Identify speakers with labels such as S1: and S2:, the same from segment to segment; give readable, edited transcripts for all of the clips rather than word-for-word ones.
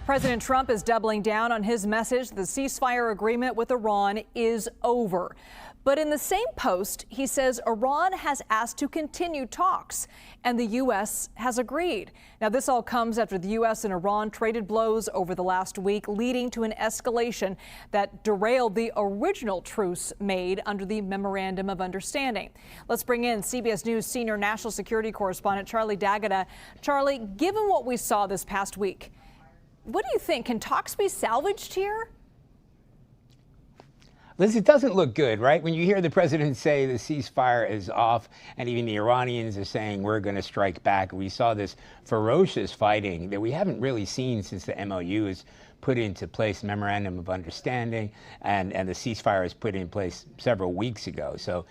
S1: President Trump is doubling down on his message the ceasefire agreement with Iran is over. But in the same post, he says Iran has asked to continue talks, and the U.S. has agreed. Now, this all comes after the U.S. and Iran traded blows over the last week, leading to an escalation that derailed the original truce made under the Memorandum of Understanding. Let's bring in CBS News senior national security correspondent Charlie D'Agata. Charlie, given what we saw this past week, what do you think? Can talks be salvaged here?
S2: Liz, it doesn't look good, right? When you hear the president say the ceasefire is off, and even the Iranians are saying we're going to strike back. We saw this ferocious fighting that we haven't really seen since the MOU is put into place, Memorandum of Understanding, and the ceasefire is put in place several weeks ago. So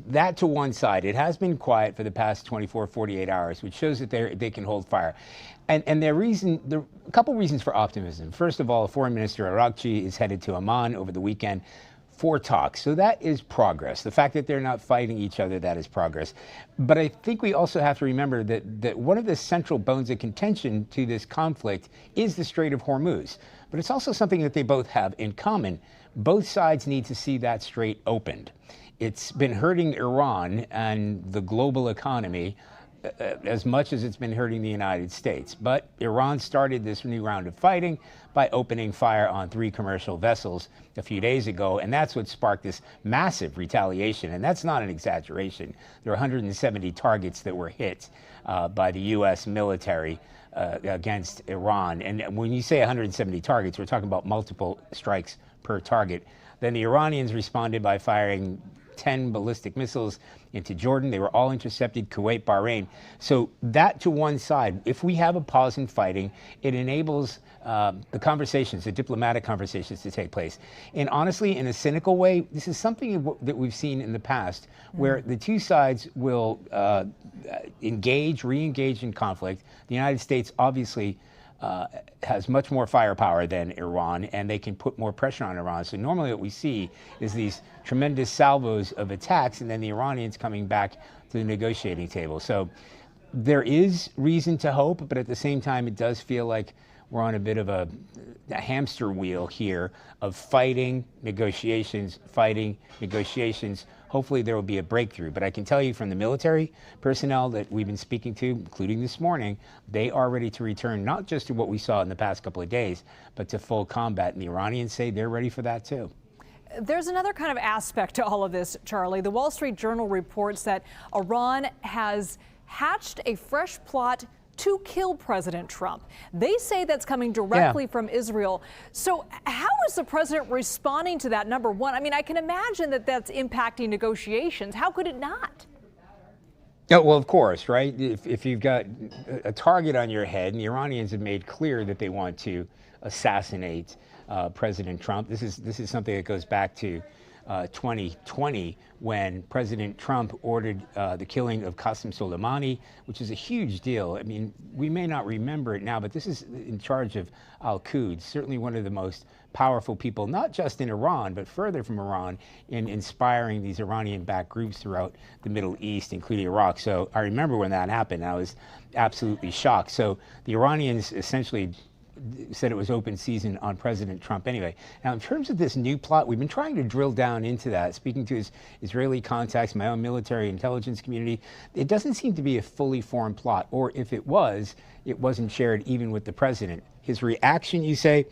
S2: that to one side, it has been quiet for the past 24, 48 hours, which shows that they can hold fire. And there are a couple reasons for optimism. First of all, Foreign Minister Arakchi is headed to Amman over the weekend for talks. So that is progress. The fact that they're not fighting each other, that is progress. But I think we also have to remember that one of the central bones of contention to this conflict is the Strait of Hormuz. But it's also something that they both have in common. Both sides need to see that strait opened. It's been hurting Iran and the global economy as much as it's been hurting the United States. But Iran started this new round of fighting by opening fire on 3 commercial vessels a few days ago, and that's what sparked this massive retaliation. And that's not an exaggeration. There are 170 targets that were hit by the U.S. military against Iran. And when you say 170 targets, we're talking about multiple strikes per target. Then the Iranians responded by firing 10 ballistic missiles into Jordan. They were all intercepted, Kuwait, Bahrain. So that to one side, if we have a pause in fighting, it enables the conversations, the diplomatic conversations to take place. And honestly, in a cynical way, this is something that we've seen in the past where the two sides will re-engage in conflict. The United States obviously has much more firepower than Iran, and they can put more pressure on Iran. So normally what we see is these tremendous salvos of attacks, and then the Iranians coming back to the negotiating table. So there is reason to hope, but at the same time, it does feel like we're on a bit of a hamster wheel here of fighting, negotiations, fighting, negotiations. Hopefully there will be a breakthrough. But I can tell you from the military personnel that we've been speaking to, including this morning, they are ready to return not just to what we saw in the past couple of days, but to full combat. And the Iranians say they're ready for that too.
S1: There's another kind of aspect to all of this, Charlie. The Wall Street Journal reports that Iran has hatched a fresh plot to kill President Trump. They say that's coming directly from Israel. So how is the president responding to that, number one? I mean, I can imagine that that's impacting negotiations. How could it not?
S2: Oh, well, of course, right? If you've got a target on your head, and the Iranians have made clear that they want to assassinate President Trump. This is something that goes back to 2020, when President Trump ordered the killing of Qasem Soleimani, which is a huge deal. I mean, we may not remember it now, but this is in charge of Al-Quds, certainly one of the most powerful people, not just in Iran, but further from Iran, in inspiring these Iranian-backed groups throughout the Middle East, including Iraq. So I remember when that happened. I was absolutely shocked. So the Iranians essentially said it was open season on President Trump anyway. Now, in terms of this new plot, we've been trying to drill down into that, speaking to his Israeli contacts, my own military intelligence community. It doesn't seem to be a fully formed plot, or if it was, it wasn't shared even with the president. His reaction, you say?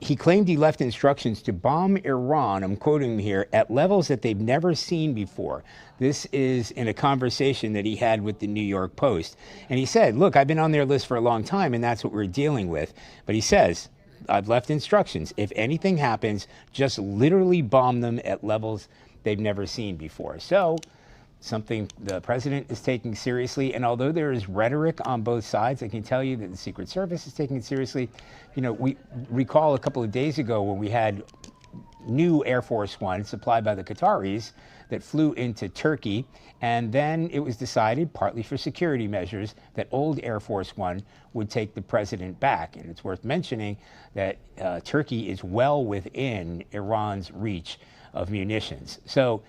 S2: He claimed he left instructions to bomb Iran, I'm quoting him here, at levels that they've never seen before. This is in a conversation that he had with the New York Post. And he said, look, I've been on their list for a long time, and that's what we're dealing with. But he says, I've left instructions. If anything happens, just literally bomb them at levels they've never seen before. So something the president is taking seriously. And although there is rhetoric on both sides, I can tell you that the Secret Service is taking it seriously. You know, we recall a couple of days ago when we had new Air Force One supplied by the Qataris that flew into Turkey, and then it was decided, partly for security measures, that old Air Force One would take the president back. And it's worth mentioning that Turkey is well within Iran's reach of munitions. So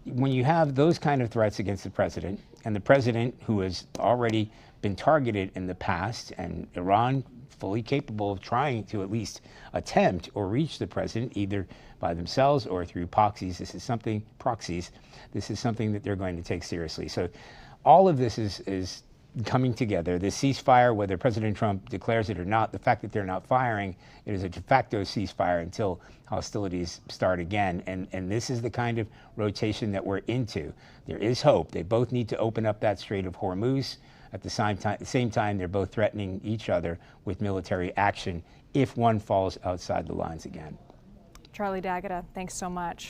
S2: when you have those kind of threats against the president, and the president, who has already been targeted in the past, and Iran fully capable of trying to at least attempt or reach the president either by themselves or through proxies. This is something that they're going to take seriously. So all of this is coming together. The ceasefire, whether President Trump declares it or not, the fact that they're not firing, it is a de facto ceasefire until hostilities start again. And this is the kind of rotation that we're into. There is hope. They both need to open up that Strait of Hormuz. At the same time, they're both threatening each other with military action if one falls outside the lines again.
S1: Charlie D'Agata, thanks so much.